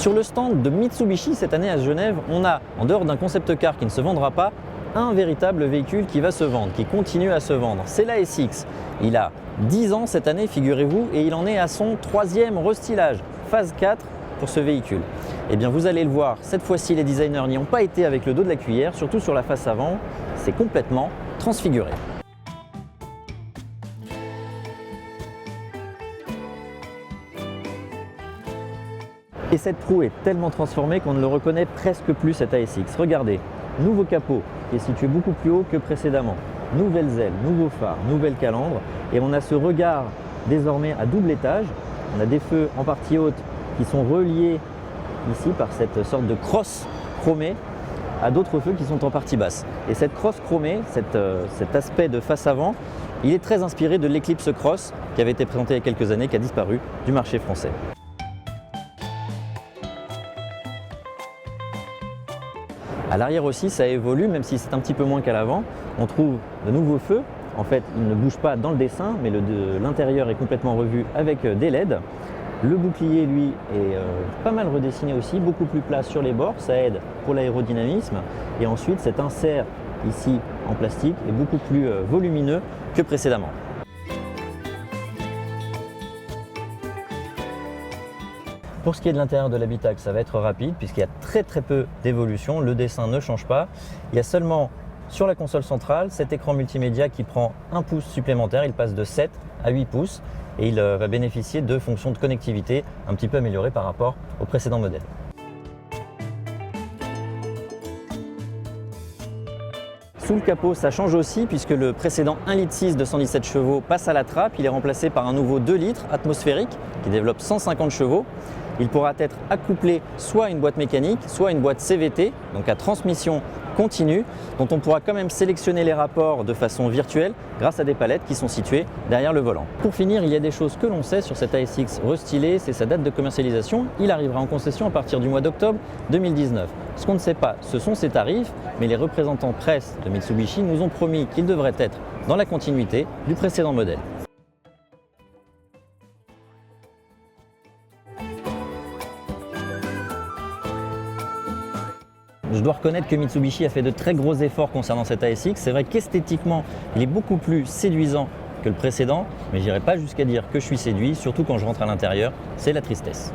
Sur le stand de Mitsubishi cette année à Genève, on a, en dehors d'un concept car qui ne se vendra pas, un véritable véhicule qui va se vendre, qui continue à se vendre. C'est l'ASX. Il a 10 ans cette année, figurez-vous, et il en est à son 3e restylage, phase 4 pour ce véhicule. Eh bien, vous allez le voir, cette fois-ci, les designers n'y ont pas été avec le dos de la cuillère, surtout sur la face avant, c'est complètement transfiguré. Et cette proue est tellement transformée qu'on ne le reconnaît presque plus, cet ASX. Regardez, nouveau capot qui est situé beaucoup plus haut que précédemment. Nouvelles ailes, nouveaux phares, nouvelle calandre. Et on a ce regard désormais à double étage. On a des feux en partie haute qui sont reliés ici par cette sorte de crosse chromée à d'autres feux qui sont en partie basse. Et cette crosse chromée, cet aspect de face avant, il est très inspiré de l'Eclipse Cross qui avait été présenté il y a quelques années, qui a disparu du marché français. À l'arrière aussi, ça évolue, même si c'est un petit peu moins qu'à l'avant. On trouve de nouveaux feux. En fait, ils ne bougent pas dans le dessin, mais l'intérieur est complètement revu avec des LED. Le bouclier, lui, est pas mal redessiné aussi, beaucoup plus plat sur les bords. Ça aide pour l'aérodynamisme. Et ensuite, cet insert ici en plastique est beaucoup plus volumineux que précédemment. Pour ce qui est de l'intérieur de l'habitacle, ça va être rapide puisqu'il y a très peu d'évolution, le dessin ne change pas. Il y a seulement sur la console centrale cet écran multimédia qui prend 1 pouce supplémentaire, il passe de 7 à 8 pouces et il va bénéficier de fonctions de connectivité un petit peu améliorées par rapport au précédent modèle. Sous le capot, ça change aussi puisque le précédent 1,6 litre de 117 chevaux passe à la trappe. Il est remplacé par un nouveau 2 litres atmosphérique qui développe 150 chevaux. Il pourra être accouplé soit à une boîte mécanique, soit à une boîte CVT, donc à transmission continue, dont on pourra quand même sélectionner les rapports de façon virtuelle grâce à des palettes qui sont situées derrière le volant. Pour finir, il y a des choses que l'on sait sur cet ASX restylé, c'est sa date de commercialisation. Il arrivera en concession à partir du mois d'octobre 2019. Ce qu'on ne sait pas, ce sont ses tarifs, mais les représentants presse de Mitsubishi nous ont promis qu'il devrait être dans la continuité du précédent modèle. Je dois reconnaître que Mitsubishi a fait de très gros efforts concernant cet ASX. C'est vrai qu'esthétiquement, il est beaucoup plus séduisant que le précédent, mais je n'irai pas jusqu'à dire que je suis séduit, surtout quand je rentre à l'intérieur, c'est la tristesse.